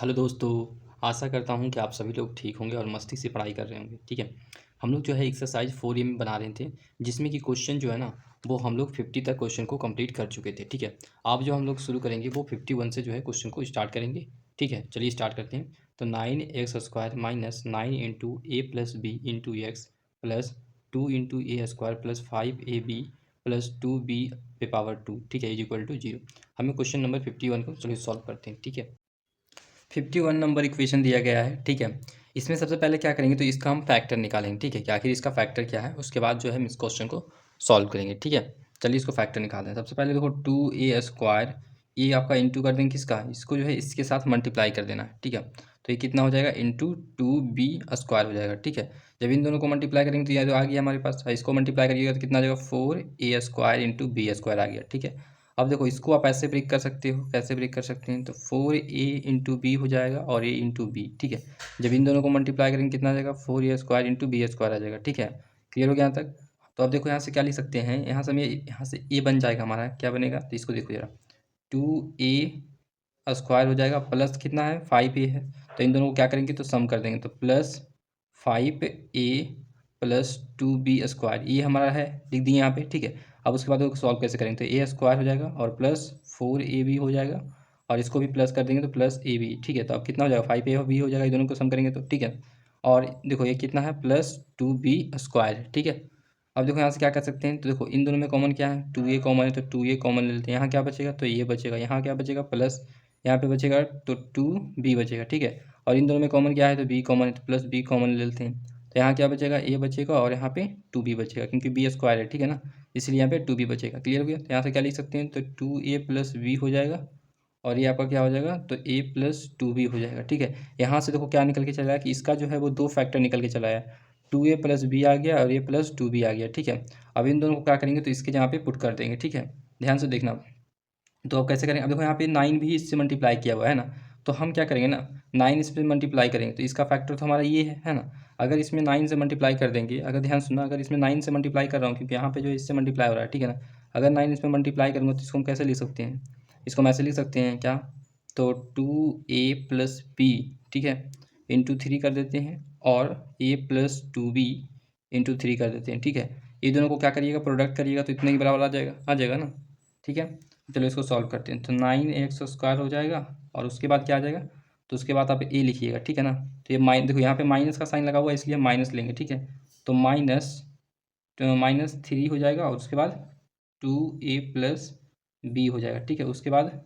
Hello दोस्तों। आशा करता हूँ कि आप सभी लोग ठीक होंगे और मस्ती से पढ़ाई कर रहे होंगे। ठीक है। हम लोग जो है एक्सरसाइज 4 में बना रहे थे, जिसमें कि क्वेश्चन जो है ना, वो हम लोग 50 तक क्वेश्चन को कंप्लीट कर चुके थे। ठीक है। अब जो हम लोग शुरू करेंगे वो 51 से जो है क्वेश्चन को स्टार्ट करेंगे। ठीक है, चलिए स्टार्ट करते हैं। तो 9x² minus 9 × a+b × x plus 2 × a² plus 5ab plus 2b पे पावर 2। ठीक है, इज इक्वल टू 0। हमें क्वेश्चन नंबर 51 को चलिए सॉल्व करते हैं। ठीक है। 51 नंबर इक्वेशन दिया गया है। ठीक है। इसमें सबसे पहले क्या करेंगे, तो इसका हम फैक्टर निकालेंगे। ठीक है, कि आखिर इसका फैक्टर क्या है, उसके बाद जो है हम इस क्वेश्चन को सॉल्व करेंगे। ठीक है, चलिए इसको फैक्टर निकालते हैं। सबसे पहले देखो 2a², ये आपका इंटू कर देंगे किसका, इसको जो है इसके साथ मल्टीप्लाई कर देना है। ठीक है, तो ये कितना हो जाएगा, इंटू 2b² हो जाएगा। ठीक है, जब इन दोनों को मल्टीप्लाई करेंगे तो यह जो आ गया हमारे पास, इसको मल्टीप्लाई करिएगा तो कितना आ जाएगा, 4a² × b² आ गया। ठीक है, अब देखो इसको आप ऐसे ब्रेक कर सकते हो, कैसे ब्रेक कर सकते हैं, तो 4a × b हो जाएगा और a × b। ठीक है, जब इन दोनों को मल्टीप्लाई करेंगे कितना आ जाएगा, 4a² × b² आ जाएगा। ठीक है, क्लियर हो गया यहाँ तक। तो अब देखो यहाँ से क्या लिख सकते हैं, यहाँ से हमें यहाँ से a बन जाएगा हमारा, क्या बनेगा, तो इसको देखो जरा, 2a² हो जाएगा प्लस कितना है, 5a है। तो इन दोनों को क्या करेंगे, तो सम कर देंगे, तो प्लस 5a प्लस 2b², ये हमारा है, लिख दिए यहाँ पे। ठीक है, अब उसके बाद सॉल्व कैसे करेंगे, तो a² हो जाएगा और प्लस 4ab हो जाएगा और इसको भी प्लस कर देंगे तो प्लस ab। ठीक है, तो अब कितना हो जाएगा, 5ab हो जाएगा, ये दोनों को सम करेंगे तो। ठीक है, और देखो ये कितना है, प्लस 2b²। ठीक है, अब देखो यहाँ से क्या कर सकते हैं, तो देखो इन दोनों में कॉमन क्या है, 2a कॉमन है तो 2a कॉमन ले लेते हैं। यहाँ क्या बचेगा, तो ये बचेगा, यहाँ क्या बचेगा, प्लस यहाँ पे बचेगा तो 2b बचेगा। ठीक है, और इन दोनों में कॉमन क्या है, तो b कॉमन है तो प्लस b कॉमन ले लेते हैं। तो यहाँ क्या बचेगा, a बचेगा और यहाँ पे 2b बचेगा, क्योंकि b² है। ठीक है ना, इसलिए यहाँ पे 2b बचेगा। क्लियर हो गया, तो यहाँ से क्या लिख सकते हैं, तो 2a + b हो जाएगा और ये आपका क्या हो जाएगा, तो a + 2b हो जाएगा। ठीक है, यहाँ से देखो क्या निकल के चला है, कि इसका जो है वो दो फैक्टर निकल के चला है, 2a + b आ गया और a + 2b आ गया। ठीक है, अब इन दोनों को क्या करेंगे, तो इसके यहाँ पे पुट कर देंगे। ठीक है, ध्यान से देखना। तो अब कैसे करेंगे, अब देखो यहाँ पे 9 भी इससे मल्टीप्लाई किया हुआ है ना, तो हम क्या करेंगे ना, 9 इस पर मल्टीप्लाई करेंगे तो इसका फैक्टर तो हमारा ये है ना। अगर इसमें 9 से मल्टीप्लाई कर देंगे, अगर ध्यान सुनना, अगर इसमें 9 से मल्टीप्लाई कर रहा हूँ, क्योंकि यहाँ पे जो इससे मल्टीप्लाई हो रहा है, ठीक है ना, अगर 9 इसमें मल्टीप्लाई करूँगा तो इसको हम कैसे लिख सकते हैं, इसको हम ऐसे लिख सकते हैं क्या, तो 2a + b, ठीक है, इंटू 3 कर देते हैं और a + 2b इंटू 3 कर देते हैं। ठीक है, ये दोनों को क्या करिएगा, प्रोडक्ट करिएगा तो इतने ही बराबर आ जाएगा ना। ठीक है, चलो इसको सॉल्व करते हैं। तो 9x² हो जाएगा और उसके बाद क्या आ जाएगा, तो उसके बाद आप ए लिखिएगा। ठीक है ना, तो ये देखो यहाँ पे माइनस का साइन लगा हुआ है, इसलिए हम माइनस लेंगे। ठीक है, तो -3 हो जाएगा और उसके बाद 2a + b हो जाएगा। ठीक है, उसके बाद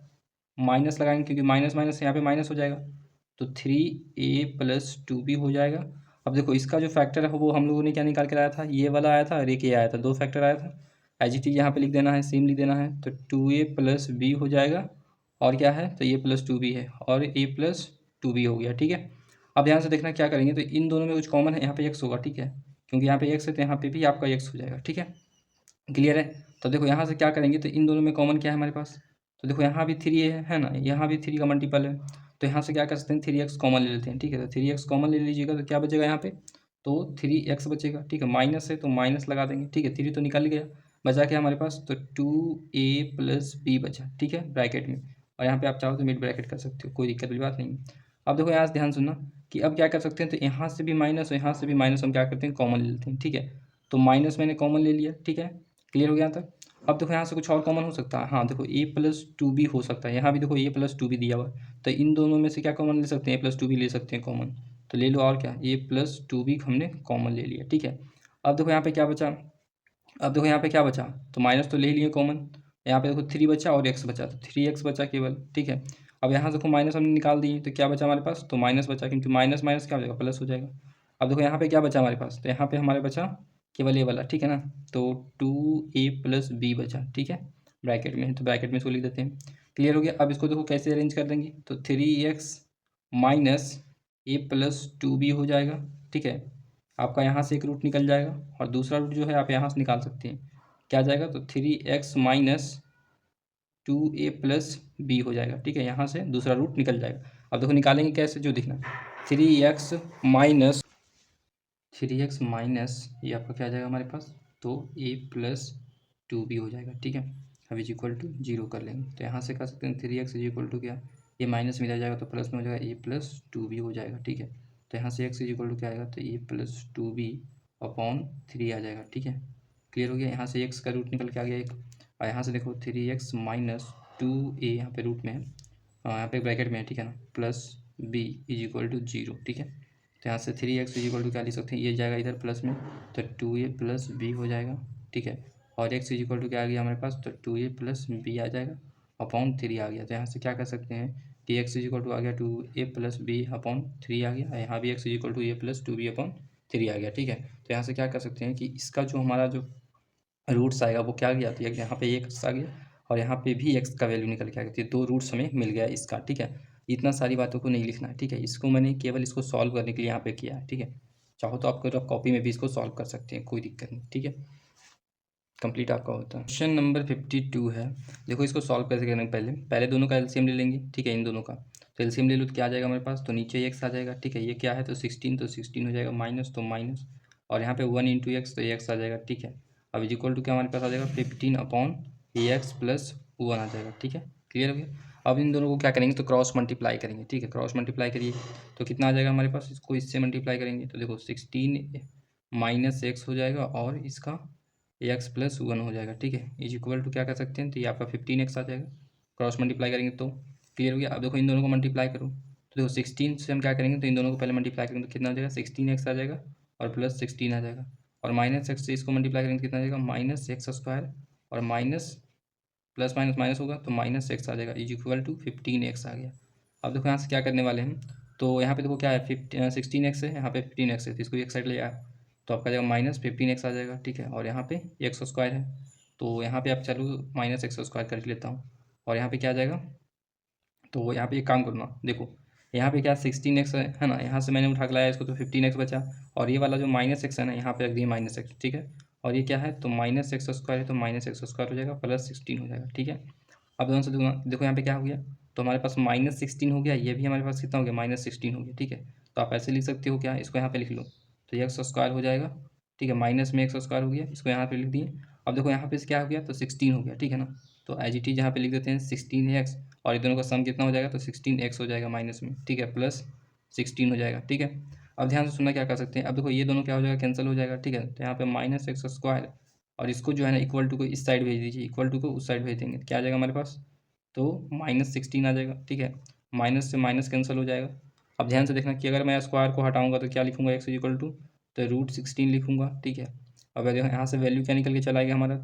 माइनस लगाएंगे, क्योंकि माइनस माइनस यहाँ पे माइनस हो जाएगा, तो 3a + 2b हो जाएगा। अब देखो इसका जो फैक्टर है वो हम लोगों ने क्या निकाल के लाया था, ये वाला आया था और एक ये आया था, दो फैक्टर आया था। एज इट इज यहाँ पे लिख देना है, सेम लिख देना है, तो 2a + b हो जाएगा और क्या है, तो a + 2b है और a + 2b हो गया। ठीक है, अब ध्यान से देखना क्या करेंगे, तो इन दोनों में कुछ कॉमन है, यहाँ पे x होगा। ठीक है, क्योंकि यहाँ पे x है तो यहाँ पे भी आपका x हो जाएगा। ठीक है, क्लियर है। तो देखो यहाँ से क्या करेंगे, तो इन दोनों में कॉमन क्या है हमारे पास, तो देखो यहाँ भी 3 है ना, यहाँ भी 3 का मल्टीपल है, तो यहाँ से क्या कर सकते हैं, 3x कॉमन ले लेते हैं। ठीक है, तो 3x कॉमन ले लीजिएगा तो क्या बचेगा यहाँ पे, तो 3x बचेगा। ठीक है, माइनस है तो माइनस लगा देंगे। ठीक है, 3 तो निकल गया, बचा क्या हमारे पास, तो 2a + b बचा। ठीक है, ब्रैकेट में, और यहाँ पे आप चाहो तो मिड ब्रैकेट कर सकते हो, कोई दिक्कत वाली बात नहीं। अब देखो यहाँ से ध्यान सुनना कि अब क्या कर सकते हैं, तो यहाँ से भी माइनस और यहाँ से भी माइनस हम क्या करते हैं, कॉमन ले लेते हैं। ठीक है, तो माइनस मैंने कॉमन ले लिया। ठीक है, क्लियर हो गया तक। अब देखो यहाँ से कुछ और कॉमन हो सकता है, हाँ देखो a + 2b हो सकता है, यहाँ भी देखो a + 2b दिया हुआ है, तो इन दोनों में से क्या कॉमन ले सकते हैं, a + 2b ले सकते हैं कॉमन, तो ले लो, और क्या, a + 2b हमने कॉमन ले लिया। ठीक है, अब देखो यहाँ पे क्या बचा, अब देखो यहाँ पे क्या बचा, तो माइनस तो ले लिए कॉमन, यहाँ पे देखो 3 बचा और x बचा, तो 3x बचा केवल। ठीक है, अब यहाँ से देखो माइनस हमने निकाल दिए तो क्या बचा हमारे पास, तो माइनस बचा, क्योंकि माइनस माइनस क्या हो जाएगा, प्लस हो जाएगा। अब देखो यहाँ पे क्या बचा हमारे पास, तो यहाँ पे हमारे बचा केवल ये वाला। ठीक है ना, तो 2a + b बचा। ठीक है, ब्रैकेट में है तो ब्रैकेट में इसको लिख देते हैं। क्लियर हो गया। अब इसको देखो कैसे अरेंज कर देंगे, तो 3x माइनस a + 2b हो जाएगा। ठीक है, आपका यहाँ से एक रूट निकल जाएगा और दूसरा रूट जो है आप यहाँ से निकाल सकते हैं, क्या जाएगा, तो 3x माइनस 2a + b हो जाएगा। ठीक है, यहाँ से दूसरा रूट निकल जाएगा। अब देखो निकालेंगे कैसे, जो दिखना, 3x माइनस ये आपका क्या आ जाएगा हमारे पास, तो a + 2b हो जाएगा। ठीक है, अब इज इक्वल टू 0 कर लेंगे, तो यहाँ से कर सकते हैं 3x इज इक्वल टू क्या, ये माइनस में इधर जाएगा तो प्लस में हो जाएगा, ए प्लस टू बी हो जाएगा। ठीक है, तो यहाँ से एक्स इज इक्वल टू क्या आएगा, तो A plus two B upon three आ जाएगा। ठीक है, क्लियर हो गया। यहाँ से एक्स का रूट निकल के आ गया एक, और यहाँ से देखो 3x माइनस टू ए यहाँ पे रूट में है, यहाँ पे ब्रैकेट में है, ठीक है ना, plus B is equal to zero. ठीक है, तो यहाँ से 3x इज इक्वल टू क्या लिख सकते हैं, ये जाएगा इधर प्लस में, तो 2a प्लस बी हो जाएगा। ठीक है, और x इज इक्वल टू क्या आ गया हमारे पास, तो 2a प्लस बी आ जाएगा अपॉन थ्री आ गया। तो यहाँ से क्या कर सकते हैं कि x इज इक्वल टू आ गया 2a plus B upon three आ गया, यहाँ भी x is equal to a plus two B upon three आ गया। ठीक है, तो यहाँ से क्या कर सकते हैं कि इसका जो हमारा जो रूट्स आएगा वो क्या आ गया, तो यहाँ पे एक्स आ गया और यहाँ पे भी एक्स का वैल्यू निकल के आ गया, तो दो रूट्स हमें मिल गया इसका। ठीक है, इतना सारी बातों को नहीं लिखना है। ठीक है, इसको मैंने केवल इसको सॉल्व करने के लिए यहाँ पे किया है। ठीक है, चाहो तो आप कॉपी में भी इसको सॉल्व कर सकते हैं, कोई दिक्कत नहीं। ठीक है, कंप्लीट आपका होता है। क्वेश्चन नंबर 52 है, देखो इसको सॉल्व कैसे करेंगे, पहले दोनों का एलसीएम ले लेंगे। ठीक है, इन दोनों का तो एलसीएम ले लो तो क्या आ जाएगा हमारे पास, तो नीचे एक्स आ जाएगा। ठीक है, ये क्या है तो 16, तो 16 हो जाएगा माइनस, तो माइनस, और यहाँ पे 1 इंटू एक्स, तो एक्स आ जाएगा। ठीक है, अब इज इक्वल टू क्या हमारे पास आ जाएगा 15 अपॉन एक्स प्लस 1 आ जाएगा। ठीक है, क्लियर हो गया। अब इन दोनों को क्या करेंगे, तो क्रॉस मल्टीप्लाई करेंगे। ठीक है, क्रॉस मल्टीप्लाई करिए तो कितना आ जाएगा हमारे पास, इसको इससे मल्टीप्लाई करेंगे तो देखो 16 माइनस एक्स हो जाएगा और इसका एक्स प्लस वन हो जाएगा। ठीक है, इज इक्वल टू क्या कर सकते हैं, तो ये आपका 15x आ जाएगा, क्रॉस मल्टीप्लाई करेंगे तो क्लियर हो गया। अब देखो इन दोनों को मल्टीप्लाई करो तो देखो 16 से हम क्या करेंगे, तो इन दोनों को पहले मल्टीप्लाई करेंगे तो कितना हो जाएगा 16x आ जाएगा और प्लस 16 आ जाएगा, और माइनस एक्स से इसको मल्टीप्लाई करेंगे तो कितना आ जाएगा माइनस एक्स स्क्वायर, और माइनस प्लस माइनस माइनस होगा तो माइनस एक्स आ जाएगा, इज इक्वल टू 15x आ गया। अब देखो यहाँ से क्या करने वाले हैं, तो यहाँ पे देखो क्या है 16x है, यहाँ पे 15x है, तो इसको एक साइड ले आया तो आपका जाएगा माइनस 15x आ जाएगा। ठीक है, और यहाँ पे एक्स स्क्वायर है तो यहाँ पे आप चलो माइनस एक्स स्क्वायर कर लेता हूँ, और यहाँ पे क्या आ जाएगा, तो यहाँ पे एक काम करूँगा, देखो यहाँ पे क्या 16x है ना, यहाँ से मैंने उठा के लाया इसको तो 15x बचा, और ये वाला जो माइनस एक्स है ना यहाँ पे रख दिए माइनस एक्स। ठीक है, और ये क्या है तो माइनस एक्स स्क्वायर है तो माइनस एक्स स्क्वायर हो जाएगा प्लस 16 हो जाएगा। ठीक है, अब दोनों से देखो यहाँ पे क्या हो गया, तो हमारे पास माइनस 16 हो गया, ये भी हमारे पास कितना हो गया माइनस 16 हो गया। ठीक है, तो आप ऐसे लिख सकते हो क्या, इसको यहाँ पे लिख लो तो एक्स स्क्वायर हो जाएगा। ठीक है, माइनस में एक्स स्क्वायर हो गया, इसको यहाँ पे लिख दिए। अब देखो यहाँ पे क्या हो गया, तो 16 हो गया। ठीक है ना, तो एज इट इज यहाँ पे लिख देते हैं 16x, और ये दोनों का सम कितना हो जाएगा, तो 16x हो जाएगा माइनस में। ठीक है, प्लस 16 हो जाएगा। ठीक है, अब ध्यान से सुनना क्या कर सकते हैं, अब देखो ये दोनों क्या हो जाएगा कैंसिल हो जाएगा। ठीक है, तो यहाँ पे माइनस एक्स स्क्वायर, और इसको जो है ना इक्वल टू को इस साइड भेज दीजिए, इक्वल टू को उस साइड भेज देंगे, क्या आ जाएगा हमारे पास, तो माइनस 16 आ जाएगा। ठीक है, माइनस से माइनस कैंसिल हो जाएगा। अब ध्यान से देखना कि अगर मैं स्क्वायर को हटाऊंगा तो क्या लिखूंगा, एक्स इक्वल टू तो रूट 16 लिखूंगा। ठीक है, अब देखो यहाँ से वैल्यू क्या निकल के चला आएगा हमारा,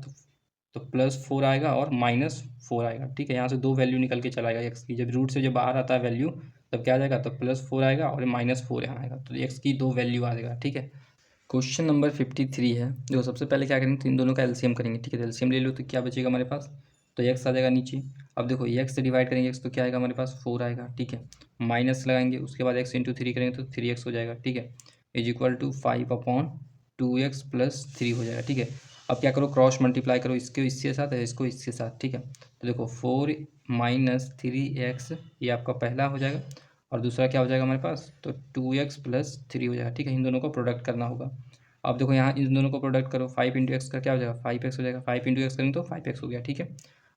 तो प्लस 4 आएगा और माइनस 4 आएगा। ठीक है, यहाँ से दो वैल्यू निकल के चला आएगा एक्स की, जब रूट से जब बाहर आता है वैल्यू तब क्या आ जाएगा, तो प्लस 4 आएगा और माइनस 4 यहाँ आएगा, तो एक्स की दो वैल्यू आ जाएगा। ठीक है, क्वेश्चन नंबर 53 है, देखो सबसे पहले क्या करेंगे, तो इन दोनों का एलसीएम करेंगे। ठीक है, तो एलसीएम ले लो तो क्या बचेगा हमारे पास, तो एक्स आ जाएगा नीचे। अब देखो एक्स से डिवाइड करेंगे एक्स तो क्या आएगा हमारे पास 4 आएगा। ठीक है, माइनस लगाएंगे उसके बाद एक्स इंटू थ्री करेंगे तो 3x हो जाएगा। ठीक है, is equal to 5 upon 2x plus 3 हो जाएगा। ठीक है, अब क्या करो क्रॉस मल्टीप्लाई करो, इसके इसके साथ है इसको इसके साथ। ठीक है, तो देखो 4 माइनस 3x ये आपका पहला हो जाएगा, और दूसरा क्या हो जाएगा हमारे पास, तो 2x प्लस 3 हो जाएगा। ठीक है, इन दोनों को प्रोडक्ट करना होगा। अब देखो यहाँ इन दोनों को प्रोडक्ट करो, 5 इंटू एक्स का क्या हो जाएगा 5x हो जाएगा, 5 इंटू एक्स करेंगे तो 5x हो गया। ठीक है,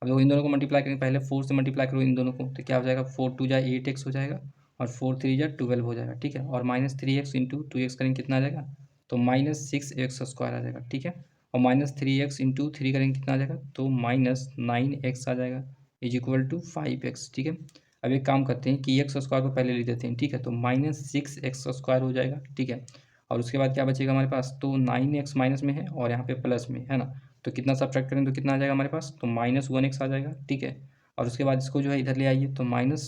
अब देखो इन दोनों को मल्टीप्लाई करेंगे, पहले 4 से मल्टीप्लाई करो इन दोनों को तो क्या हो जाएगा 4 टू जा 8x हो जाएगा, और 4 3 जा 12 हो जाएगा। ठीक है, और माइनस 3x इंटू 2x करेंगे कितना आ जाएगा, तो माइनस 6x स्क्वायर आ जाएगा। ठीक है, और माइनस 3x इंटू 3 करेंगे कितना आ जाएगा, तो माइनस 9x आ जाएगा, इज इक्वल टू 5x। ठीक है, अब एक काम करते हैं कि एक्स स्क्वायर को पहले लिख देते हैं। ठीक है, तो माइनस 6x स्क्वायर हो जाएगा। ठीक है, और उसके बाद क्या बचेगा हमारे पास, तो 9x माइनस में है और यहाँ पे प्लस में है ना, तो कितना सब्ट्रैक्ट करें तो कितना आ जाएगा हमारे पास, तो माइनस 1x आ जाएगा। ठीक है, और उसके बाद इसको जो है इधर ले आइए तो माइनस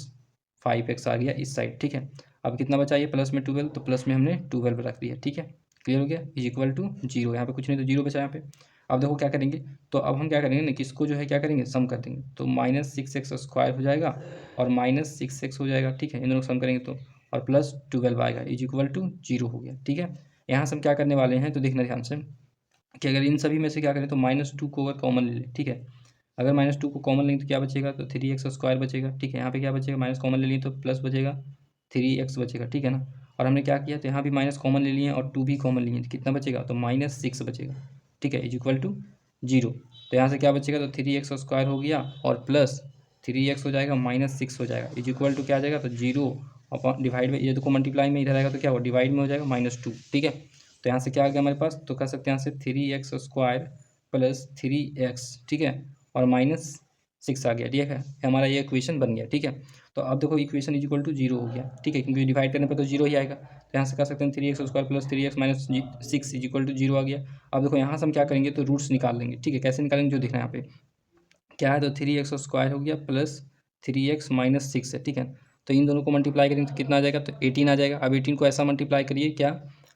5x आ गया इस साइड। ठीक है, अब कितना बचा ये प्लस में 12, तो प्लस में हमने 12 रख दिया। ठीक है, क्लियर हो गया, इज इक्वल टू जीरो, यहाँ पे कुछ नहीं तो जीरो बचा यहाँ पे। अब देखो क्या करेंगे, तो अब हम क्या करेंगे ना कि इसको जो है क्या करेंगे सम कर देंगे, तो माइनस 6x स्क्वायर हो जाएगा और माइनस 6x हो जाएगा। ठीक है, इन दोनों को सम करेंगे तो, और प्लस 12 आएगा, इज इक्वल टू जीरो हो गया। ठीक है, यहाँ से हम क्या करने वाले हैं, तो देखना ध्यान से कि अगर इन सभी में से क्या करें तो -2 को अगर कॉमन ले लें। ठीक है, अगर -2 को कॉमन लेंगे तो क्या बचेगा, तो 3x स्क्वायर बचेगा। ठीक है, यहाँ पे क्या बचेगा, माइनस कॉमन ले लिए तो प्लस बचेगा 3x बचेगा। ठीक है ना, और हमने क्या किया, तो यहाँ भी माइनस कॉमन ले लिए और 2 भी कॉमन लिए तो कितना बचेगा, तो -6 बचेगा। ठीक है, इज इक्वल टू जीरो, तो यहाँ से क्या बचेगा, तो 3x स्क्वायर हो गया और प्लस 3x हो जाएगा माइनस 6 हो जाएगा इज इक्वल टू क्या आ जाएगा, तो 0 अपॉन डिवाइड में, ये देखो मल्टीप्लाई में इधर आएगा तो क्या होगा, डिवाइड में हो जाएगा -2। ठीक है, तो यहाँ से क्या आ गया हमारे पास, तो कह सकते हैं यहाँ से 3x स्क्वायर प्लस 3x, ठीक है, और -6 आ गया। ठीक है, हमारा ये इक्वेशन बन गया। ठीक है, तो अब देखो इक्वेशन इज इक्वल टू 0 हो गया। ठीक है, क्योंकि डिवाइड करने पर तो 0 ही आएगा, तो यहाँ से कह सकते हैं 3x square plus 3x minus 6 is equal to 0 आ गया। अब देखो यहाँ से हम क्या करेंगे, तो रूट्स निकाल लेंगे। ठीक है, कैसे निकालेंगे जो दिखना है यहाँ पे क्या है, तो 3x स्क्वायर हो गया प्लस 3x माइनस 6 है। ठीक है, तो इन दोनों को मल्टीप्लाई करेंगे तो कितना आ जाएगा, तो 18 आ जाएगा। अब 18 को ऐसा मल्टीप्लाई करिए, क्या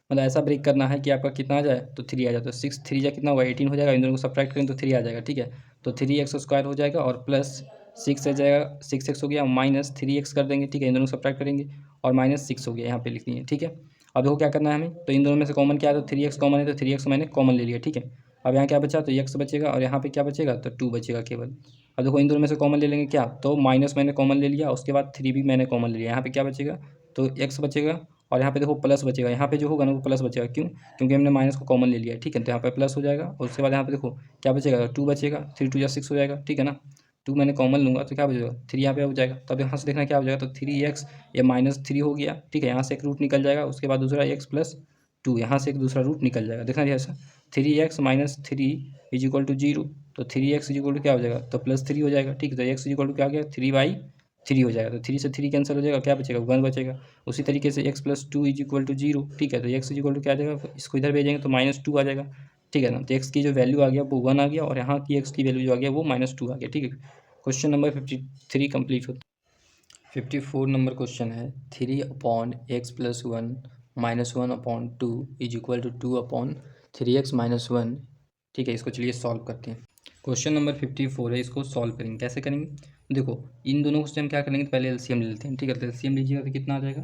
मतलब ऐसा ब्रेक करना है कि आपका कितना आ जाए, तो 3 आ जाए, तो 6 3 जा कितना होगा 18 हो जाएगा। इन दोनों को सब्ट्रैक्ट करेंगे तो 3 आ जाएगा। ठीक है, तो 3x स्क्वायर हो जाएगा और प्लस 6 आ जाएगा, 6x हो गया माइनस 3x कर देंगे। ठीक है, इन दोनों को सब्ट्रैक्ट करेंगे और -6 हो गया, यहाँ पे लिख दिए। ठीक है, अब देखो क्या करना है हमें, तो इन दोनों में से कॉमन क्या है, तो 3x कॉमन है, तो 3x मैंने कॉमन ले लिया। ठीक है, अब यहाँ क्या बचा, तो x बचेगा और यहाँ पे क्या बचेगा, तो 2 बचेगा केवल। अब देखो इन दोनों में से कॉमन ले लेंगे क्या, तो माइनस मैंने कॉमन ले लिया, उसके बाद 3 भी मैंने कॉमन ले लिया। यहाँ पे क्या बचेगा, तो x बचेगा और यहाँ पे देखो प्लस बचेगा। यहाँ पे जो होगा ना वो प्लस बचेगा, क्यों, क्योंकि हमने माइनस को कॉमन ले लिया है। ठीक है, तो यहाँ पे प्लस हो जाएगा और उसके बाद यहाँ पे देखो क्या बचेगा, 2 बचेगा, 3 2 6 हो जाएगा। ठीक है ना, 2 मैंने कॉमन लूँगा तो क्या बचेगा, 3 यहाँ पे हो जाएगा। तो अब यहाँ से देखना क्या हो जाएगा, तो 3x ये -3 हो गया। ठीक है, यहाँ से एक रूट निकल जाएगा, उसके बाद दूसरा x प्लस 2, यहाँ से एक दूसरा रूट निकल जाएगा। देखना जैसा 3x minus 3 is equal to 0, तो 3x इज इक्वल टू क्या हो जाएगा, तो +3 हो जाएगा। ठीक है, तो x इज इक्वल टू क्या आ गया, 3/3 हो जाएगा। तो 3 से 3 कैंसिल हो जाएगा, क्या बचेगा, 1 बचेगा। उसी तरीके से x plus 2 is equal to 0। ठीक है, तो x इज इक्वल टू क्या आ जाएगा, इसको इधर भेजेंगे तो -2 आ जाएगा। ठीक है ना, तो x की जो वैल्यू आ गया वो 1 आ गया और यहाँ की x की वैल्यू जो आ गया वो -2 आ गया। ठीक है, क्वेश्चन नंबर 53 कंप्लीट होता है। 54 नंबर क्वेश्चन है 3/x+1 -1/2 is equal to 2/3x-1। ठीक है, इसको चलिए सॉल्व करते हैं। क्वेश्चन नंबर 54 है, इसको सॉल्व करेंगे। कैसे करेंगे, देखो इन दोनों को हम क्या करेंगे, तो पहले एलसीएम ले लेते हैं। ठीक है, तो एलसीएम लीजिएगा तो कितना आ जाएगा,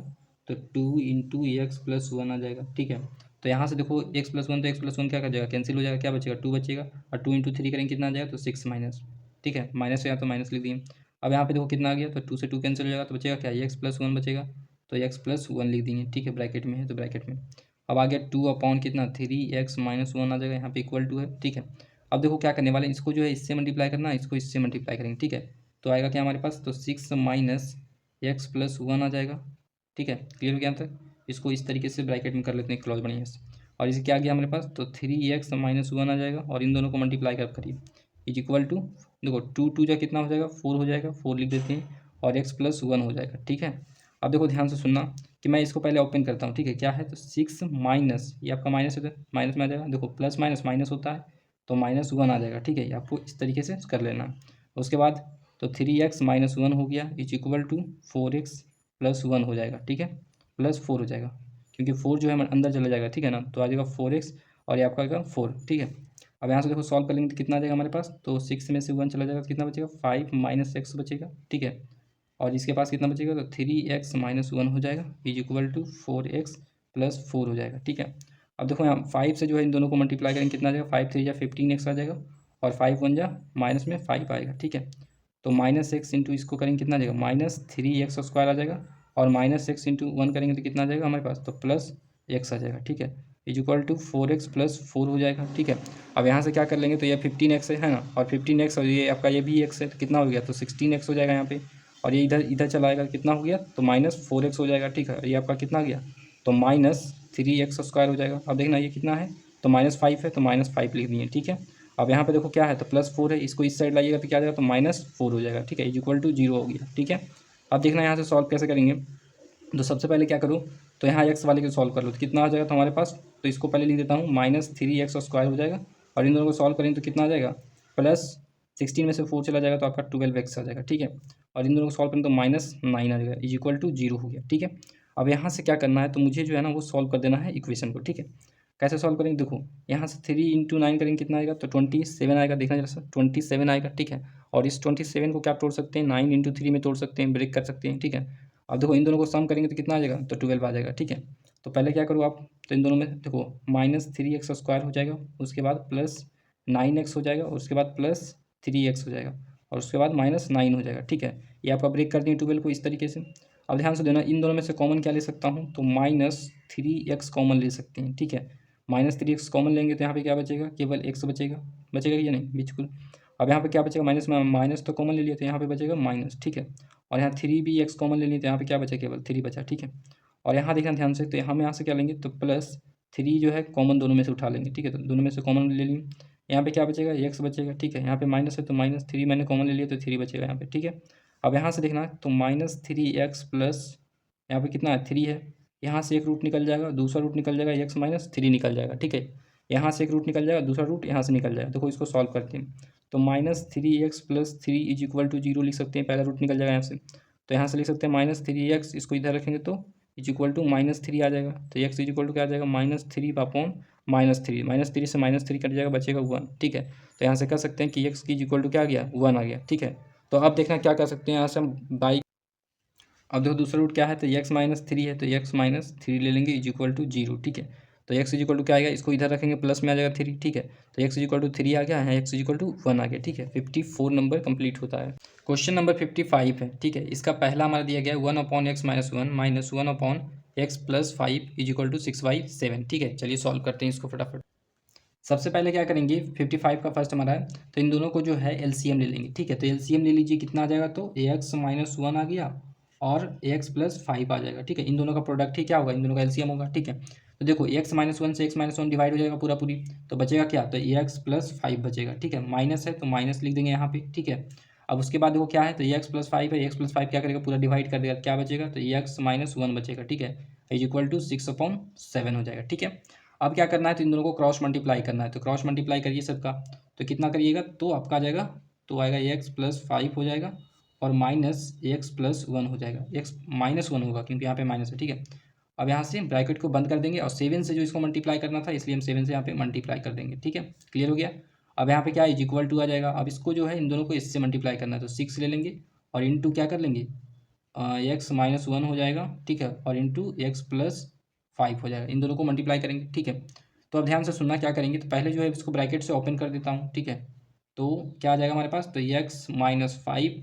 तो 2 इंटू x+1 आ जाएगा। ठीक है, तो यहाँ से देखो x+1 तो x+1 क्या कर जाएगा, कैंसिल हो जाएगा, क्या बचेगा, 2 बचेगा और 2 इंटू 3 करेंगे कितना आ जाएगा, तो 6 माइनस। ठीक है, माइनस हो यहाँ तो माइनस लिख दिए। अब यहाँ पे देखो कितना आ गया, तो 2 से 2 कैंसिल हो जाएगा, तो बचेगा क्या, x+1 बचेगा, तो x+1 लिख देंगे। ठीक है, ब्रैकेट में है तो ब्रैकेट में। अब आ गया 2 अपॉन कितना 3x-1 आ जाएगा, यहाँ पे इक्वल टू है। ठीक है, अब देखो क्या करने वाले हैं, इसको जो है इससे मल्टीप्लाई करना है, इसको इससे मल्टीप्लाई करेंगे। ठीक है, तो आएगा क्या हमारे पास, तो 6 माइनस x+1 आ जाएगा। ठीक है, क्लियर हो गया तक, इसको इस तरीके से ब्रैकेट में कर लेते हैं क्लॉज बढ़िया से। और इसे क्या आ गया हमारे पास, तो 3x-1 आ जाएगा और इन दोनों को मल्टीप्लाई कर करिए इज इक्वल टू, देखो 2 2 जा कितना हो जाएगा, 4 हो जाएगा, 4 लिख देते हैं और x+1 हो जाएगा। ठीक है, अब देखो ध्यान से सुनना कि मैं इसको पहले ओपन करता हूँ। ठीक है, क्या है, तो 6 माइनस, ये आपका माइनस है तो माइनस में आ जाएगा, देखो प्लस माइनस माइनस होता है तो -1 आ जाएगा। ठीक है, ये आपको इस तरीके से कर लेना है। उसके बाद तो 3x-1 हो गया इज इक्वल टू 4x+1 हो जाएगा। ठीक है, +4 हो जाएगा क्योंकि 4 जो है अंदर चला जाएगा। ठीक है ना, तो आ जाएगा 4x और ये आपका आएगा 4। ठीक है, अब यहाँ से देखो सॉल्व कर लेंगे तो कितना आ जाएगा हमारे पास, तो 6 में से 1 चला जाएगा तो कितना बचेगा, 5 माइनस x बचेगा। ठीक है, और इसके पास कितना बचेगा, तो 3x-1 हो जाएगा इज इक्वल टू 4x+4 हो जाएगा। ठीक है, अब देखो यहाँ 5 से जो है इन दोनों को मल्टीप्लाई करेंगे कितना आ जाएगा, 5 3 जा 15x आ जाएगा और 5 1 जा माइनस में 5 आएगा। ठीक है, तो -x इंटू इसको करेंगे कितना आ जाएगा, -3x² आ जाएगा और -x इंटू 1 करेंगे तो कितना आ जाएगा हमारे पास, तो +x आ जाएगा। ठीक है, इज इक्वल टू 4x+4 हो जाएगा। ठीक है, अब यहाँ से क्या कर लेंगे, तो ये 15x है ना, और 15x और ये आपका ये भी x है तो कितना हो गया, तो 16x हो जाएगा यहाँ पे, और ये इधर इधर चला आएगा कितना हो गया, तो -4x हो जाएगा। ठीक है, ये आपका कितना गया, तो -3x² हो जाएगा। अब देखना ये कितना है, तो -5 है तो -5 लिख दिए। ठीक है, अब यहाँ पे देखो क्या है, तो +4 है, इसको इस साइड लाइएगा तो क्या आ जाएगा, तो -4 हो जाएगा। ठीक है, इज इक्वल टू 0 हो गया। ठीक है, अब देखना यहाँ से सॉल्व कैसे करेंगे, तो सबसे पहले क्या करूँ, तो यहाँ x वाले को सॉल्व कर लो तो कितना आ जाएगा, तो हमारे पास, तो इसको पहले लिख देता हूँ -3x² हो जाएगा और इन दोनों को सॉल्व करेंगे तो कितना आ जाएगा, +16 में से 4 चला जाएगा तो आपका 12x आ जाएगा। ठीक है, और इन दोनों को सॉल्व करें तो -9 आ जाएगा इज इक्वल टू 0 हो गया। ठीक है, अब यहाँ से क्या करना है, तो मुझे जो है ना वो सॉल्व कर देना है इक्वेशन को। ठीक है, कैसे सॉल्व करेंगे, देखो यहाँ से 3 इंटू 9 करेंगे कितना आएगा, तो 27 आएगा, देखना जरा सा 27 आएगा। ठीक है, और इस 27 को क्या तोड़ सकते हैं, 9 इंटू 3 में तोड़ सकते हैं, ब्रेक कर सकते हैं। ठीक है, अब देखो इन दोनों को सम करेंगे तो कितना आ जाएगा, तो 12 आ जाएगा। ठीक है, तो पहले क्या करो आप, तो इन दोनों में देखो -3x² हो जाएगा, उसके बाद +9x हो जाएगा, उसके बाद +3x हो जाएगा और उसके बाद -9 हो जाएगा। ठीक है, ये आपका ब्रेक कर दिए 12 को इस तरीके से। अब ध्यान से देना, इन दोनों में से कॉमन क्या ले सकता हूँ, तो -3x कॉमन ले सकते हैं। ठीक है, -3x कॉमन लेंगे तो यहाँ पे क्या बचेगा, केवल x बचेगा, बचेगा या नहीं, बिल्कुल। अब यहाँ पे क्या बचेगा, माइनस में माइनस तो कॉमन ले लिया तो यहाँ पे बचेगा माइनस, ठीक है। और यहाँ 3 भी कॉमन ले लिए तो यहाँ पे क्या बचा, केवल 3 बचा, ठीक है। और यहाँ देखना ध्यान से, तो हम यहाँ से क्या लेंगे, तो +3 जो है कॉमन दोनों में से उठा लेंगे, ठीक है। तो दोनों में से कॉमन ले लिए, यहाँ पे क्या बचेगा, x बचेगा, ठीक है। यहाँ पे माइनस है तो -3 मैंने कॉमन ले लिया तो 3 बचेगा यहाँ पे, ठीक है। अब यहाँ से देखना, तो -3x प्लस यहाँ पे कितना है, 3 है। यहाँ से एक रूट निकल जाएगा, दूसरा रूट निकल जाएगा, x -3 निकल जाएगा, ठीक है। यहाँ से एक रूट निकल जाएगा, दूसरा रूट यहाँ से निकल जाएगा। देखो इसको सॉल्व करते हैं, तो -3x + 3 = 0 लिख सकते हैं, पहला रूट निकल जाएगा यहाँ से। तो यहाँ से लिख सकते हैं -3x, इसको इधर रखेंगे तो =-3 आ जाएगा। तो x क्या आ जाएगा, -3/-3, -3 से -3 कट जाएगा, बचेगा 1, ठीक है। तो यहाँ से कह सकते हैं कि x क्या आ गया, 1 आ गया, ठीक है। तो अब देखना क्या कर सकते हैं यहाँ से हम बाई, अब देखो दूसरा रूट क्या है, तो x -3 है, तो x -3 ले लेंगे =0, ठीक है। तो x क्या आएगा, इसको इधर रखेंगे, प्लस में आ जाएगा 3, ठीक है। तो x 3 आ गया है, x 1 आ गया, ठीक है। 54 नंबर कंप्लीट होता है। क्वेश्चन नंबर 55 है, ठीक है। इसका पहला हमारा दिया गया है 1/x - 1 - 1/x + 5 = 6/7, ठीक है। चलिए सॉल्व करते हैं इसको फटाफट। सबसे पहले क्या करेंगे, 55 का फर्स्ट हमारा है, तो इन दोनों को जो है एलसीएम ले लेंगे, ठीक है। तो एलसीएम ले लीजिए, कितना आ जाएगा, तो x - 1 आ गया और x + 5 आ जाएगा, ठीक है। इन दोनों का प्रोडक्ट ही क्या होगा, इन दोनों का एलसीएम होगा, ठीक है। तो देखो x - 1 से x - 1 डिवाइड हो जाएगा पूरा पूरी, तो बचेगा क्या, तो x + 5 बचेगा, ठीक है। माइनस है तो माइनस लिख देंगे यहाँ पे, ठीक है। अब उसके बाद देखो क्या है, तो x + 5 है, x + 5 क्या करेगा, पूरा डिवाइड कर देगा, क्या बचेगा, तो x - 1 बचेगा, ठीक है। =6/7 हो जाएगा, ठीक है। अब क्या करना है, तो इन दोनों को क्रॉस मल्टीप्लाई करना है, तो क्रॉस मल्टीप्लाई करिए सबका, तो कितना करिएगा, तो आपका आ जाएगा, तो आएगा x + 5 हो जाएगा और -x + 1 हो जाएगा, x -1 होगा क्योंकि यहाँ पे माइनस है, ठीक है। अब यहाँ से ब्रैकेट को बंद कर देंगे और 7 से जो इसको मल्टीप्लाई करना था, इसलिए हम 7 से यहाँ पे मल्टीप्लाई कर देंगे, ठीक है। क्लियर हो गया। अब यहाँ पे क्या है, =2 आ जाएगा। अब इसको जो है इन दोनों को इससे मल्टीप्लाई करना है, तो 6 ले लेंगे और इंटू क्या कर लेंगे, x - 1 हो जाएगा, ठीक है, और इंटू x + 5 हो जाएगा, इन दोनों को मल्टीप्लाई करेंगे, ठीक है। तो अब ध्यान से सुनना क्या करेंगे, तो पहले जो है इसको ब्रैकेट से ओपन कर देता हूँ, ठीक है। तो क्या आ जाएगा हमारे पास, तो x - 5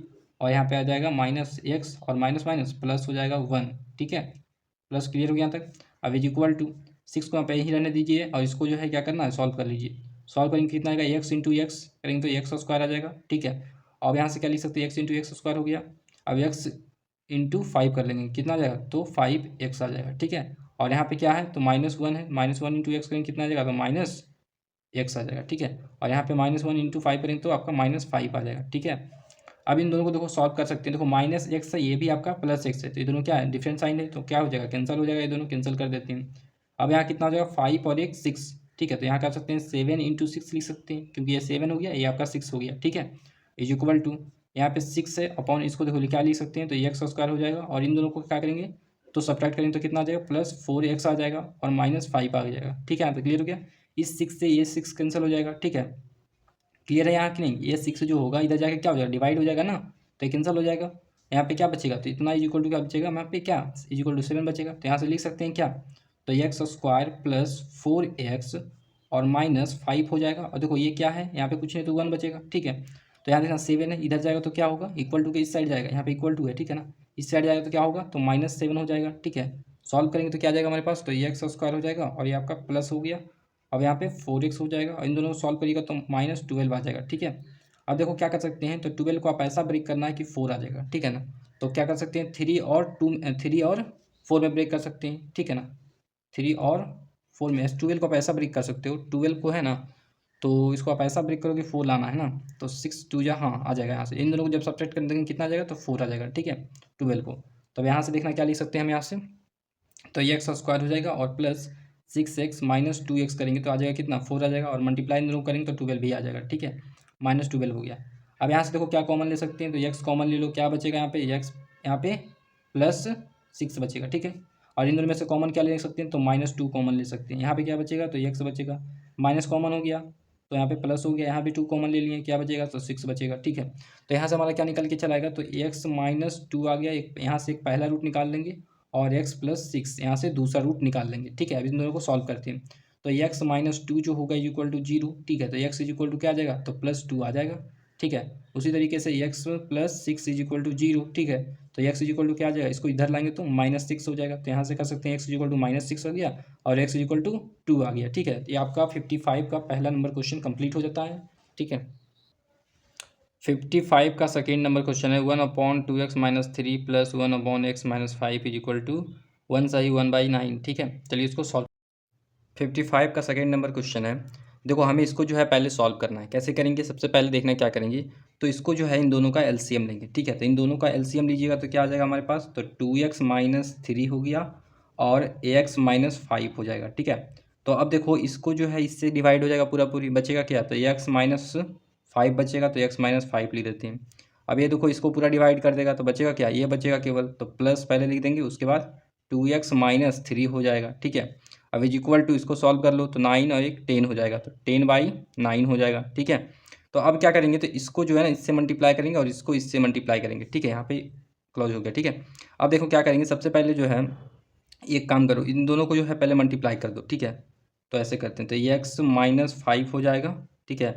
और यहाँ पे आ जाएगा -x और माइनस माइनस प्लस हो जाएगा 1, ठीक है। प्लस क्लियर हो गया यहाँ तक। अब =6 को यहाँ पे ही रहने दीजिए और इसको जो है क्या करना है, सॉल्व कर लीजिए। सॉल्व करेंगे कितना आएगा, x × x करेंगे तो x² आ जाएगा, ठीक है। अब यहाँ से क्या लिख सकते हैं, x × x² हो गया। अब x × 5 कर लेंगे, कितना आ जाएगा, तो 5x आ जाएगा, ठीक है। और यहाँ पे क्या है, तो -1 है, -1 × x करेंगे कितना आ जाएगा, तो -x आ जाएगा, ठीक है। और यहाँ पे -1 × 5 करेंगे तो आपका -5 आ जाएगा, ठीक है। अब इन दोनों को देखो सॉल्व कर सकते हैं, देखो -x है, ये भी आपका +x है, तो ये दोनों क्या है, डिफरेंट साइन है, तो क्या हो जाएगा, कैंसिल हो जाएगा, ये दोनों कैंसिल कर देते हैं। अब यहाँ कितना हो जाएगा, 5 और 1 6, ठीक है। तो यहाँ कर सकते हैं 7 × 6 लिख सकते हैं, क्योंकि ये 7 हो गया, ये आपका 6 हो गया, ठीक है। =, यहाँ पे 6 है अपॉन इसको देखो क्या लिख सकते हैं, तो x² हो जाएगा और इन दोनों को क्या करेंगे, तो सब्ट्रैक्ट करेंगे तो कितना आ जाएगा, +4x आ जाएगा और -5 आ जाएगा, ठीक है। यहाँ पे क्लियर हो गया। इस 6 से ये 6 कैंसिल हो जाएगा, ठीक है। क्लियर है यहाँ कि नहीं, ये 6 जो होगा इधर जाके क्या हो जाएगा, डिवाइड हो जाएगा ना, तो कैंसिल हो जाएगा। यहाँ पे क्या बचेगा, तो इतना क्या बचेगा, यहाँ पे क्या =7 बचेगा, तो यहाँ से लिख सकते हैं क्या, तो x² + 4x और -5 हो जाएगा। और देखो ये क्या है, यहाँ पे कुछ नहीं तो 1 बचेगा, ठीक है। तो यहाँ देखना 7 है, इधर जाएगा तो क्या होगा, इक्वल टू के इस साइड जाएगा, यहाँ पे =, है, ठीक है ना। इस साइड जाएगा तो क्या होगा, तो -7 हो जाएगा, ठीक है। सॉल्व करेंगे तो क्या जाएगा हमारे पास, तो x² हो जाएगा और ये आपका प्लस हो गया। अब यहाँ पे 4x हो जाएगा और इन दोनों को सॉल्व करिएगा तो -12 आ जाएगा, ठीक है। अब देखो क्या कर सकते हैं, तो 12 को आप ऐसा ब्रेक करना है कि 4 आ जाएगा, ठीक है ना। तो क्या कर सकते हैं, 3 और 4 में ब्रेक कर सकते हैं, ठीक है ना। 3 और 4 में 12 को आप ऐसा ब्रेक कर सकते हो, 12 को है ना, तो इसको आप ऐसा ब्रेक करोगे, 4 लाना है ना, तो 6 2 हाँ आ जाएगा। यहाँ से इन दोनों को जब सब्ट्रैक्ट कर देंगे कितना आ जाएगा, तो 4 आ जाएगा, ठीक है, 12 को। तो अब यहाँ से देखना क्या लिख सकते हैं हम यहाँ से, तो ये x² हो जाएगा और प्लस 6x - 2x करेंगे तो आ जाएगा कितना, 4 आ जाएगा और मल्टीप्लाई इन दोनों को करेंगे तो 12 भी आ जाएगा, ठीक है। -12 हो गया। अब यहाँ से देखो क्या कॉमन ले सकते हैं, तो x कॉमन ले लो, क्या बचेगा यहाँ पे, x यहाँ पे +6 बचेगा, ठीक है। और इन दोनों में से कॉमन क्या ले सकते हैं, तो -2 कॉमन ले सकते हैं। यहाँ पे क्या बचेगा, तो x बचेगा, माइनस कॉमन हो गया तो यहाँ पे प्लस हो गया, यहाँ भी 2 कॉमन ले लिए, क्या बचेगा, तो 6 बचेगा, ठीक है। तो यहाँ से हमारा क्या निकल के चलाएगा, तो x - 2 आ गया, एक यहाँ से एक पहला रूट निकाल लेंगे और x + 6 यहाँ से दूसरा रूट निकाल लेंगे, ठीक है। अब इन दोनों को सॉल्व करते हैं, तो x - 2 जो होगा =0, ठीक है। तो x क्या आ जाएगा, तो +2 आ जाएगा, ठीक है। उसी तरीके से x + 6 =0, ठीक है। तो x क्या आ जाएगा, इसको इधर लाएंगे तो -6 हो जाएगा, तो यहाँ से कर सकते हैं x -6 आ गया और x 2 आ गया, ठीक है। ये आपका 55 का पहला नंबर क्वेश्चन कंप्लीट हो जाता है, ठीक है। 55 का सेकेंड नंबर क्वेश्चन है 1/2x - 3 + 1/x - 5 is equal to 1 सही 1/9। ठीक है, चलिए इसको सॉल्व। 55 का सेकेंड नंबर क्वेश्चन है। देखो हमें इसको जो है पहले सॉल्व करना है। कैसे करेंगे, सबसे पहले देखना है क्या करेंगे, तो इसको जो है इन दोनों का एलसीएम लेंगे। ठीक है, तो इन दोनों का एलसीएम लीजिएगा तो क्या आ जाएगा हमारे पास, तो 2x - 3 हो गया और ax - 5 हो जाएगा। ठीक है, तो अब देखो इसको जो है इससे डिवाइड हो जाएगा पूरा पूरी, बचेगा क्या, तो x - 5 बचेगा, तो x - 5 लिख देते हैं। अब ये देखो इसको पूरा डिवाइड कर देगा तो बचेगा क्या, ये बचेगा केवल, तो प्लस पहले लिख देंगे, उसके बाद 2x - 3 हो जाएगा। ठीक है, अब इज इक्वल टू इसको सॉल्व कर लो तो 9 और एक 10 हो जाएगा, तो 10/9 हो जाएगा। ठीक है, तो अब क्या करेंगे, तो इसको जो है ना इससे मल्टीप्लाई करेंगे और इसको इससे मल्टीप्लाई करेंगे। ठीक है, यहाँ पे क्लोज हो गया। ठीक है, अब देखो क्या करेंगे, सबसे पहले जो है एक काम करो, इन दोनों को जो है पहले मल्टीप्लाई कर दो। ठीक है, तो ऐसे करते हैं, तो ये x - 5 हो जाएगा। ठीक है,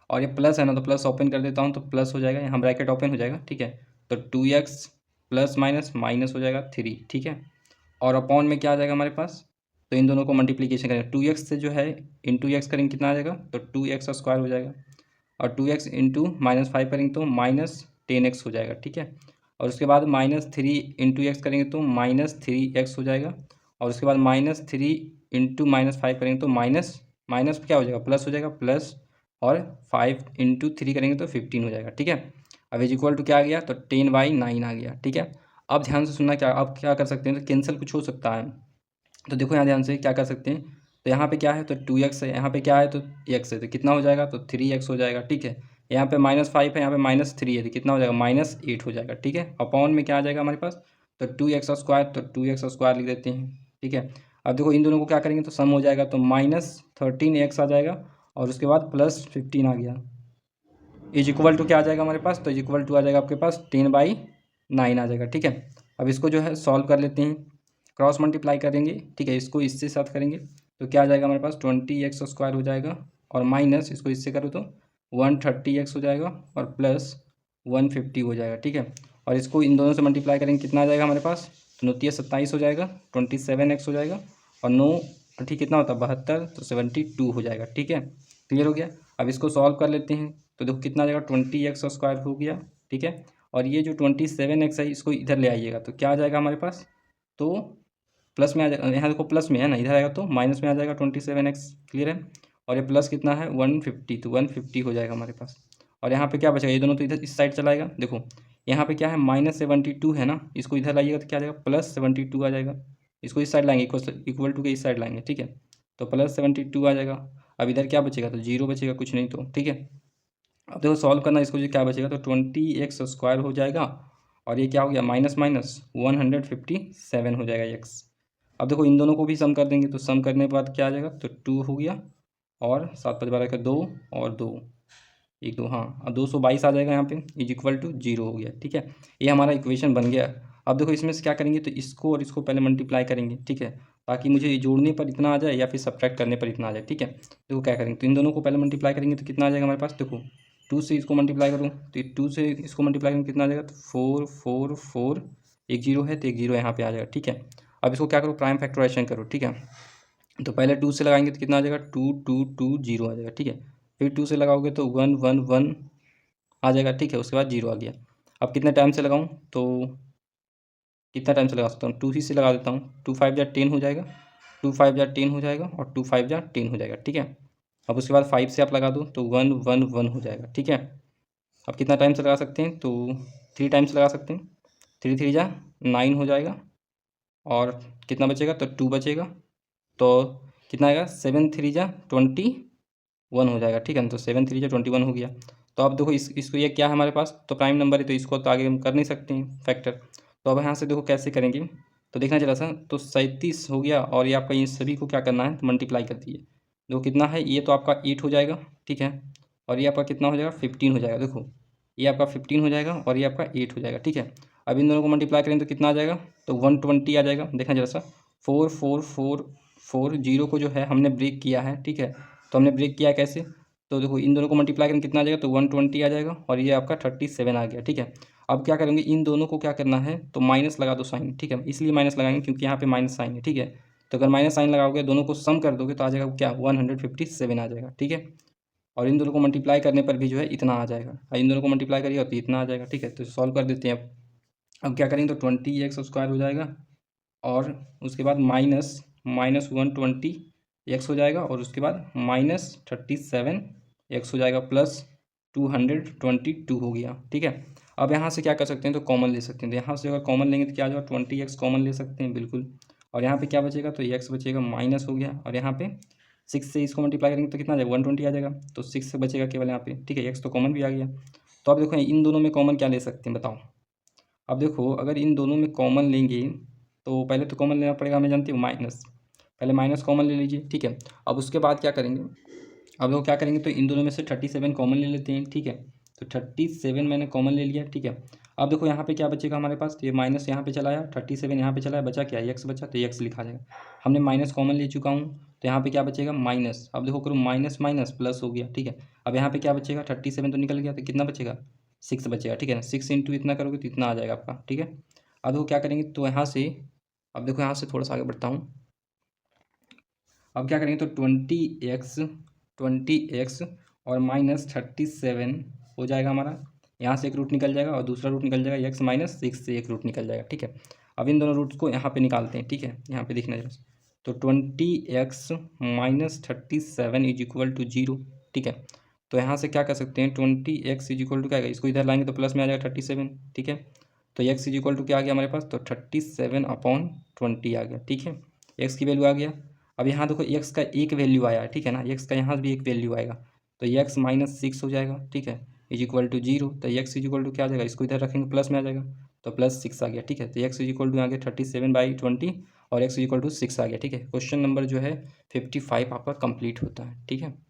और ये प्लस है ना, तो प्लस ओपन कर देता हूँ तो प्लस हो जाएगा, यहाँ ब्रैकेट ओपन हो जाएगा। ठीक है, तो 2x प्लस माइनस माइनस हो जाएगा 3। ठीक है, और अपॉन में क्या आ जाएगा हमारे पास, तो इन दोनों को मल्टीप्लीकेशन करेंगे, 2x से जो है इंटू एक्स करेंगे कितना आ जाएगा, तो 2x² हो जाएगा, और 2x इंटू -5 करेंगे तो -10x हो जाएगा। ठीक है, और उसके बाद -3 इंटू एक्स करेंगे तो -3x हो जाएगा, और उसके बाद -3 इंटू -5 करेंगे तो माइनस माइनस क्या हो जाएगा, प्लस हो जाएगा, प्लस, और 5 इंटू 3 करेंगे तो 15 हो जाएगा। ठीक है, अब इज इक्वल टू क्या आ गया, तो 10/9 आ गया। ठीक है, अब ध्यान से सुनना, क्या अब क्या कर सकते हैं, तो कैंसिल कुछ हो सकता है, तो देखो यहाँ ध्यान से क्या कर सकते हैं, तो यहाँ पे क्या है, तो 2x है, यहाँ पे क्या है, तो x है, तो कितना हो जाएगा, तो 3x हो जाएगा। ठीक है, यहाँ पे -5 है, यहाँ पे -3 है, तो कितना हो जाएगा, -8 हो जाएगा। ठीक है, अपॉन में क्या आ जाएगा हमारे पास, तो 2x², तो 2x² लिख देते हैं। ठीक है, अब देखो इन दोनों को क्या करेंगे, तो सम हो जाएगा, तो -13x आ जाएगा, और उसके बाद +15 आ गया, इज इक्वल टू क्या आ जाएगा हमारे पास, तो इज इक्वल टू आ जाएगा आपके पास 10/9 आ जाएगा। ठीक है, अब इसको जो है सॉल्व कर लेते हैं, क्रॉस मल्टीप्लाई करेंगे। ठीक है, इसको इससे साथ करेंगे तो क्या आ जाएगा हमारे पास, 20x² हो जाएगा, और माइनस इसको इससे करो तो 130x हो जाएगा, और प्लस 150 हो जाएगा। ठीक है, और इसको इन दोनों से मल्टीप्लाई करेंगे कितना आ जाएगा हमारे पास, तो 9 27 हो जाएगा, 27x हो जाएगा, और 9 ठीक कितना होता है 72, तो 72 हो जाएगा। ठीक है, क्लियर हो गया। अब इसको सॉल्व कर लेते हैं, तो देखो कितना आ जाएगा, 20x² हो गया। ठीक है, और ये जो 27x है इसको इधर ले आइएगा तो क्या आ जाएगा हमारे पास, तो प्लस में आ जाएगा, यहाँ देखो प्लस में है ना, इधर आएगा तो माइनस में आ जाएगा 27x। क्लियर है, और ये प्लस कितना है 150, तो 150 हो जाएगा हमारे पास, और यहाँ पे क्या बचेगा, ये दोनों तो इधर इस साइड चलाएगा। देखो यहाँ पे क्या है, -72 है ना, इसको इधर लाइएगा तो क्या आ जाएगा, +72 आ जाएगा, इसको इस साइड लाएंगे, इक्वल टू के इस साइड लाएंगे। ठीक है, तो +72 आ जाएगा। अब इधर क्या बचेगा, तो 0 बचेगा, कुछ नहीं तो। ठीक है, अब देखो सॉल्व करना, इसको जो क्या बचेगा, तो 20x² हो जाएगा, और ये क्या हो गया, माइनस माइनस 157 हो जाएगा x। अब देखो इन दोनों को भी सम कर देंगे, तो सम करने के बाद क्या आ जाएगा, तो 2 हो गया, और 7 5 12 का 2, और 2 1 2, हाँ, अब 222 आ जाएगा यहाँ पे, इज इक्वल टू 0 हो गया। ठीक है, ये हमारा इक्वेशन बन गया। अब देखो इसमें से क्या करेंगे, तो इसको और इसको पहले मल्टीप्लाई करेंगे। ठीक है, ताकि मुझे ये जोड़ने पर इतना आ जाए या फिर सब्ट्रैक्ट करने पर इतना आ जाए। ठीक है, देखो क्या करेंगे, तो इन दोनों को पहले मल्टीप्लाई करेंगे तो कितना आ जाएगा हमारे पास, देखो 2 से इसको मल्टीप्लाई करूँ तो 2 से इसको मल्टीप्लाई करेंगे कितना आ जाएगा, तो 4 4 4, एक 0 है तो एक 0 यहाँ पे आ जाएगा। ठीक है, अब इसको क्या करो, प्राइम फैक्टराइजेशन करो। ठीक है, तो पहले 2 से लगाएंगे तो कितना आ जाएगा, 2 2 2 0 आ जाएगा। ठीक है, फिर 2 से लगाओगे तो 1 1 1 आ जाएगा। ठीक है, उसके बाद 0 आ गया। अब कितने टाइम से लगाऊं, तो कितना टाइम से लगा सकता हूँ, 2 ही से लगा देता हूँ, 2 5 जा 10 हो जाएगा, 2 5 जा 10 हो जाएगा, और 2 5 जा 10 हो जाएगा। ठीक है, अब उसके बाद 5 से आप लगा दो तो 1 1 1 हो जाएगा। ठीक है, अब कितना टाइम से लगा सकते हैं, तो 3 टाइम से लगा सकते हैं, 3 3 जा 9 हो जाएगा, और कितना बचेगा, तो 2 बचेगा, तो कितना आएगा, 7 3 जा 21 हो जाएगा। ठीक है ना, तो 7 3 जा 21 हो गया। तो अब देखो इसको ये क्या है हमारे पास, तो प्राइम नंबर है, तो इसको तो आगे हम कर नहीं सकते हैं फैक्टर। तो अब यहाँ से देखो कैसे करेंगे, तो देखना चला सा, तो 37 हो गया, और ये आपका ये सभी को क्या करना है, तो मल्टीप्लाई कर दिए। देखो कितना है, ये तो आपका 8 हो जाएगा। ठीक है, और ये आपका कितना हो जाएगा, 15 हो जाएगा। देखो ये आपका 15 हो जाएगा, और ये आपका 8 हो जाएगा। ठीक है, अब इन दोनों को मल्टीप्लाई करेंगे तो कितना आ जाएगा, तो 120 आ जाएगा। देखना जरा सा, 4 4 4 4 0 को जो है हमने ब्रेक किया है। ठीक है, तो हमने ब्रेक किया कैसे, तो देखो इन दोनों को मल्टीप्लाई करेंगे कितना आ जाएगा, तो 120 आ जाएगा, और ये आपका 37 आ गया। ठीक है, अब क्या करेंगे, इन दोनों को क्या करना है, तो माइनस लगा दो साइन। ठीक है, इसलिए माइनस लगाएंगे क्योंकि यहाँ पे माइनस साइन है। ठीक है, तो अगर माइनस साइन लगाओगे, दोनों को सम कर दोगे तो आ जाएगा क्या, 157 आ जाएगा। ठीक है, और इन दोनों को मल्टीप्लाई करने पर भी जो है इतना आ जाएगा, और इन दोनों को मल्टीप्लाई करिए तो इतना आ जाएगा, ठीक है। तो सॉल्व कर देते हैं अब क्या करेंगे तो 20x² हो जाएगा, और उसके बाद माइनस 120x हो जाएगा, और उसके बाद -37x हो जाएगा, प्लस 222 हो गया, ठीक है। अब यहाँ से क्या कर सकते हैं तो कॉमन ले सकते हैं, तो यहाँ से अगर कॉमन लेंगे तो क्या आ जाएगा 20x कॉमन ले सकते हैं बिल्कुल, और यहाँ पे क्या बचेगा तो x बचेगा, माइनस हो गया, और यहाँ पे 6 से इसको मल्टीप्लाई करेंगे तो कितना आ जाएगा 120 आ जाएगा, तो 6 से बचेगा केवल यहाँ पे, ठीक है। x तो कॉमन भी आ गया। तो अब देखो इन दोनों में कॉमन क्या ले सकते हैं बताओ। अब देखो अगर इन दोनों में कॉमन लेंगे तो पहले तो कॉमन लेना पड़ेगा, हमें जानते हो माइनस, पहले माइनस कॉमन ले लीजिए, ठीक है। अब उसके बाद क्या करेंगे, अब देखो क्या करेंगे तो इन दोनों में से 37 कॉमन ले लेते हैं, ठीक है। तो 37 मैंने कॉमन ले लिया, ठीक है। अब देखो यहाँ पे क्या बचेगा हमारे पास, तो ये माइनस यहाँ पे चला आया, 37 यहाँ पे चला है, बचा क्या एक्स बचा, तो एक्स लिखा जाएगा। हमने माइनस कॉमन ले चुका हूँ, तो यहाँ पे क्या बचेगा माइनस, अब देखो करो माइनस माइनस प्लस हो गया, ठीक है। अब यहाँ पे क्या बचेगा 37 तो निकल गया, तो कितना बचेगा 6 बचेगा, ठीक है ना। 6 इंटू इतना करोगे तो इतना आ जाएगा आपका, ठीक है। अब देखो क्या करेंगे तो यहाँ से, अब देखो यहाँ से थोड़ा सा आगे बढ़ता हूँ। अब क्या करेंगे तो 20x और -37 हो जाएगा हमारा, यहाँ से एक रूट निकल जाएगा और दूसरा रूट निकल जाएगा x-6 से एक रूट निकल जाएगा, ठीक है। अब इन दोनों रूट्स को यहाँ पे निकालते हैं, ठीक है। यहाँ पे देखना जरा, तो 20x - 37 इज इक्वल टू 0, ठीक है। तो यहाँ से क्या कर सकते हैं 20x इज इक्वल टू क्या आएगा, इसको इधर लाएंगे तो प्लस में आ जाएगा 37, ठीक है। तो x इज इक्वल टू क्या आ गया हमारे पास, तो 37/20 आ गया, ठीक है। x की वैल्यू आ गया। अब यहाँ देखो x का एक वैल्यू आया है, ठीक है ना, x का यहाँ भी एक वैल्यू आएगा, तो x -6 हो जाएगा, ठीक है, इज इक्वल टू 0। तो x इज इक्वल टू क्या आ जाएगा, इसको इधर रखेंगे प्लस में आ जाएगा, तो +6 आ गया, ठीक है। तो x इज इक्वल टू आ गया 37/20 और x इज इक्वल टू 6 आ गया, ठीक है। क्वेश्चन नंबर जो है 55 आपका कंप्लीट होता है, ठीक है।